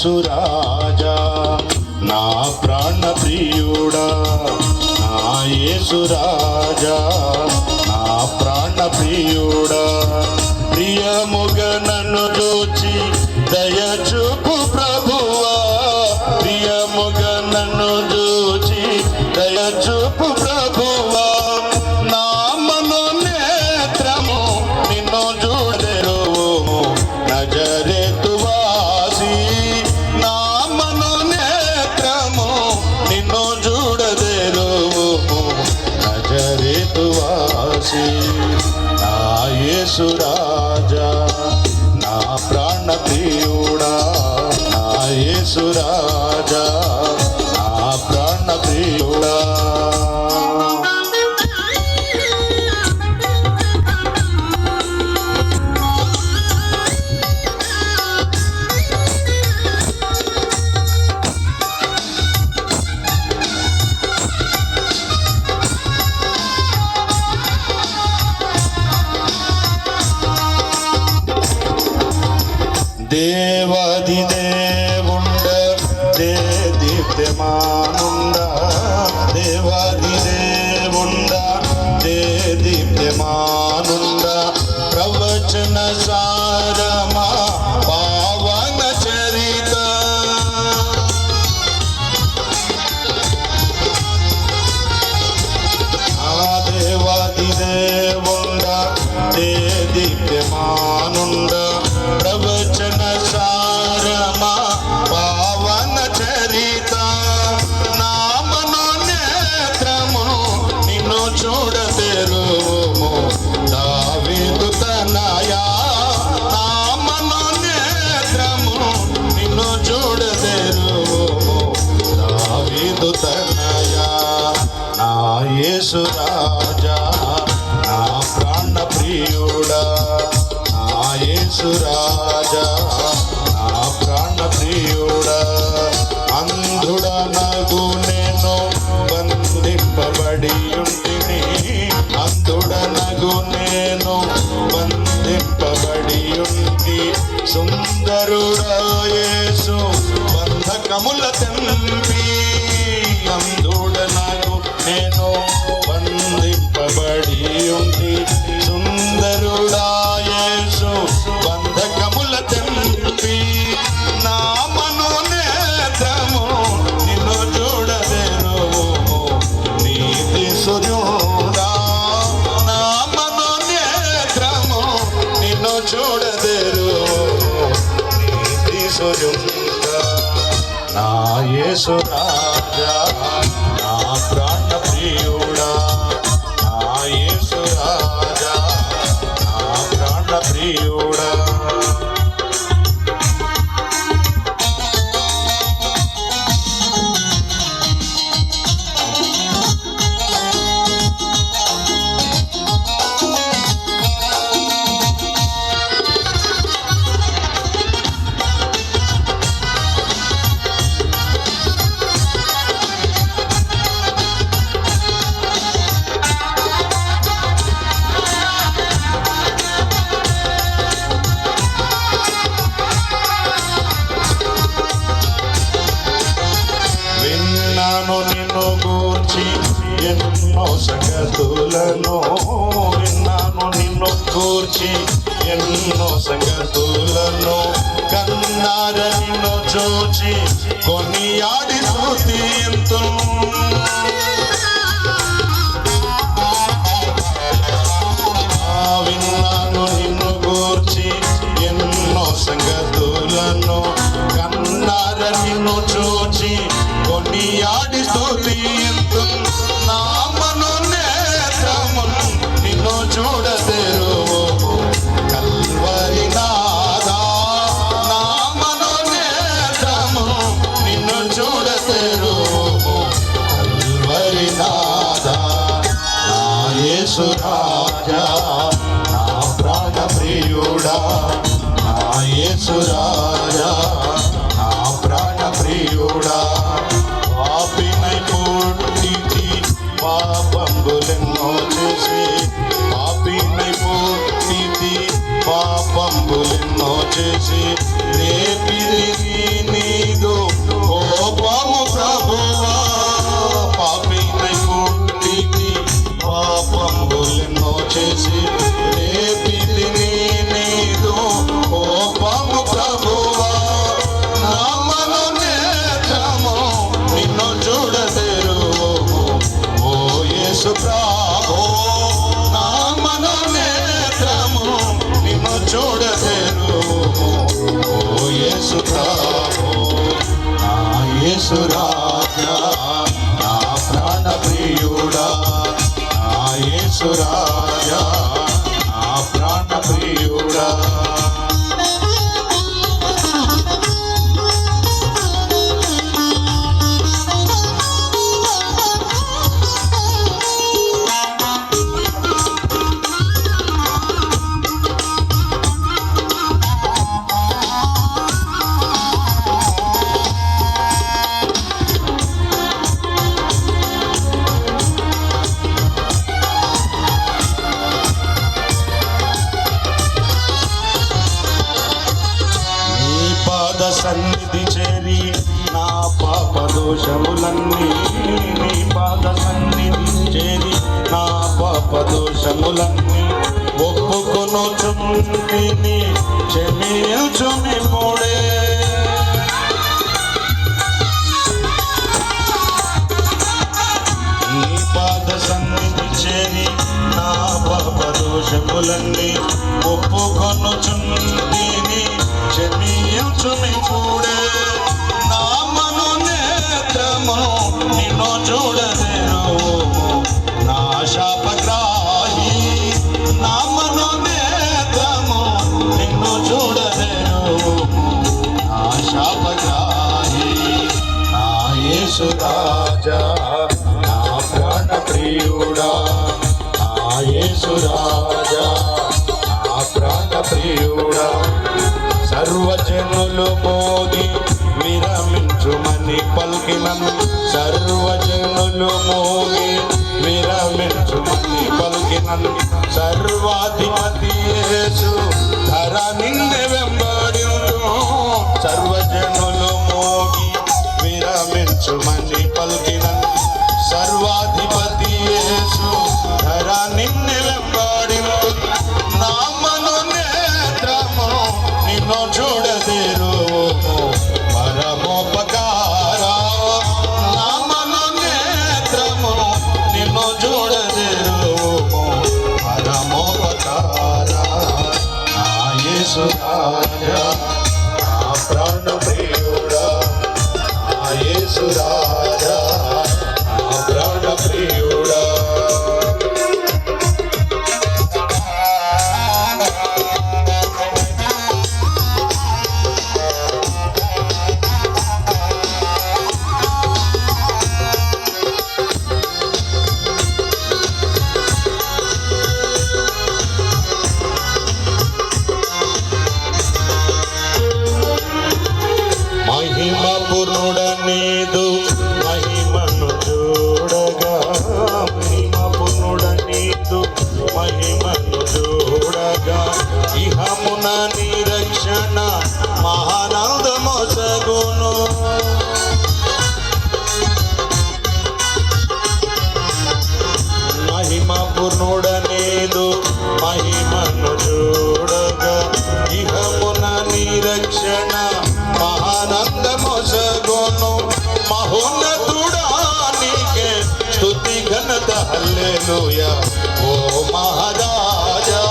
యేసు రాజా నా ప్రాణ ప్రియుడా, నా యేసు రాజా నా ప్రాణ ప్రియుడా. ప్రియముగా నన్ను చూచి దయ చూపు ప్రభువా, ప్రియముగా నన్ను చూచి దయ చూపు ప్రభువా. నా మనోనేత్రము నిన్ను చూడెరువు నజరేతు వాసి, నా మనోనేత్రము నిన్ను చూడెరువు నజరేతు వాసి. నా యేసు రాజా నా ప్రాణ ప్రియుడా, నా యేసు రాజా నా ప్రాణ ప్రియుడా. దేవాది దేవుండ దీప్యమానుండ, దేవాది దేవుండ దీప్యమానుండ. ప్రవచన సారమా పావన చరిత, ఆ దేవాది దేవుండ దీప్యమానుండ. ప్రవచన సారమా పావన చరిత, నా మనోనేత్రము నిన్ను చూడతెరువు దావీదు తనయా. నా మనోనేత్రము నిన్ను చూడతెరువు దావీదు తనయా. నా యేసు రాజా నా ప్రాణ ప్రియుడా, నా యేసు రాజా నా ప్రాణ ప్రియుడా. అంధుడనగు నేను బంధింపబడి ఉంటిని, అంధుడనగు నేను బంధింపబడి ఉంటి. సుందరుడా యేసు బంధకముల తెంపి, అంధుడనగు నేను బంధింపబడి ఉంటి. సుందరుడా యేసు బంధకముల తెంపి, నా మనోనేత్రము నిన్ను చూడదెరువు నీతి సూర్యుడా. నా మనోనేత్రము నిన్ను చూడదెరువు నీతి సూర్యుడా. నా యేసు రాజా నా ప్రాణ ప్రియుడా, నా యేసు రాజా నా ప్రాణ ప్రియుడా. నిన్ను గూర్చి ఎన్నో సంగతులను, విన్నాను నిన్ను గూర్చి ఎన్నో సంగతులను. కన్నార నిన్ను చూచి కొనియాడి స్తుతింతును, విన్నాను నిన్ను గూర్చి ఎన్నో సంగతులను. కన్నార నిన్ను చూచి కొనియాడి స్తుతింతును. నా మనోనేత్రము నిన్ను చూడతెరువు కల్వరి నాదా. నా మనోనేత్రము నిన్ను చూడతెరువు కల్వరి నాదా. నా యేసు రాజా నా ప్రాణ ప్రియుడా, నా యేసు రాజా నా ప్రాణ ప్రియుడా. పాపినై పుట్టితి పాపంబులెన్నో చేసి, పాపినై పుట్టితి పాపంబులెన్నో చేసి, రేపిరి నీ యేసు రాజా నా ప్రాణ ప్రియుడా నా యేసు రాజా నా ప్రాణ ప్రియుడా సన్నిధి చేరి నా పాప దోషములన్నీ నీ పాద సన్నిధి చేరి నా పాప దోషములన్నీ ఒప్పుకొనుచుంటిని క్షమించుమి మూడే నీ పాద సన్నిధి చేరి నా పాప దోషములన్నీ ఒప్పుకొనుచుంటిని క్షమించుమి కూడే నా మనోనేత్రమును నిన్ను చూడలేను నా శాపగ్రాహి నా మనోనేత్రము నిన్ను చూడలేను నా శాపగ్రాహి నా యేసు రాజా నా ప్రాణ ప్రియుడా నా యేసు రాజా నా ప్రాణ ప్రియుడా సర్వజనులు మోగి విరమించుమని పలికినను సర్వజనులు మోగి విరమించుమని పలికినను సర్వాధిపతి యేసు ధర నిన్ను వెంబడించు సర్వజనులు మోగి విరమించుమని పలికినను సర్వాధిపతి యేసు ధర నిన్ను వెంబడించు నా మనోనేత్రమును నిన్ను చూడదేరు పరమోపకార నా మనోనేత్రమును నిన్ను చూడదేరు పరమోపకార నా యేసు రాజా నా ప్రాణ ప్రియుడా నా యేసు రాజా నా ప్రాణ ప్రియుడా మహిమ పూర్ణుడనీదు మహిమను చూడగా మహిమ పూర్ణుడనీదు మహిమను చూడగా ఇహమున నిరక్షణ మహానందమొసగును మహిమ పూర్ణుడనీదు మహిమను చూడగా ఇహమున నిరక్షణ మహానందమొసగును మహోన్నతుడా నీకే స్తుతి ఘనత హల్లెలూయా ఓ మహారాజా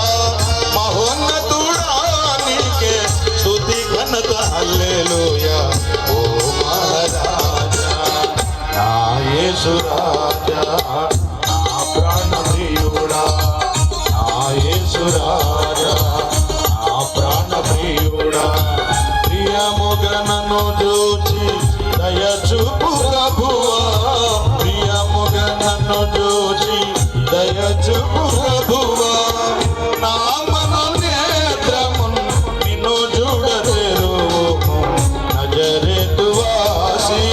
మహోన్నతుడా నీకే స్తుతి ఘనత హల్లెలూయా ఓ మహారాజా నా యేసు రాజా నా ప్రాణ ప్రియుడా నా యేసు రాజా నా ప్రాణ ప్రియుడా ప్రియముగా నన్ను చూచి దయచూపు ప్రభువా ప్రియముగా నన్ను చూచి దయచూపు ప్రభువా నా మనోనేత్రమును నిన్ను చూడలేరు నజరేతు వాసి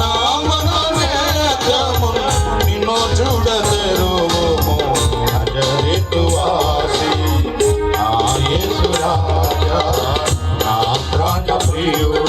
నా మనోనేత్రమును నిన్ను చూడలేరు నజరేతు వాసి నా యేసు రాజా నా ప్రాణ ప్రియుడా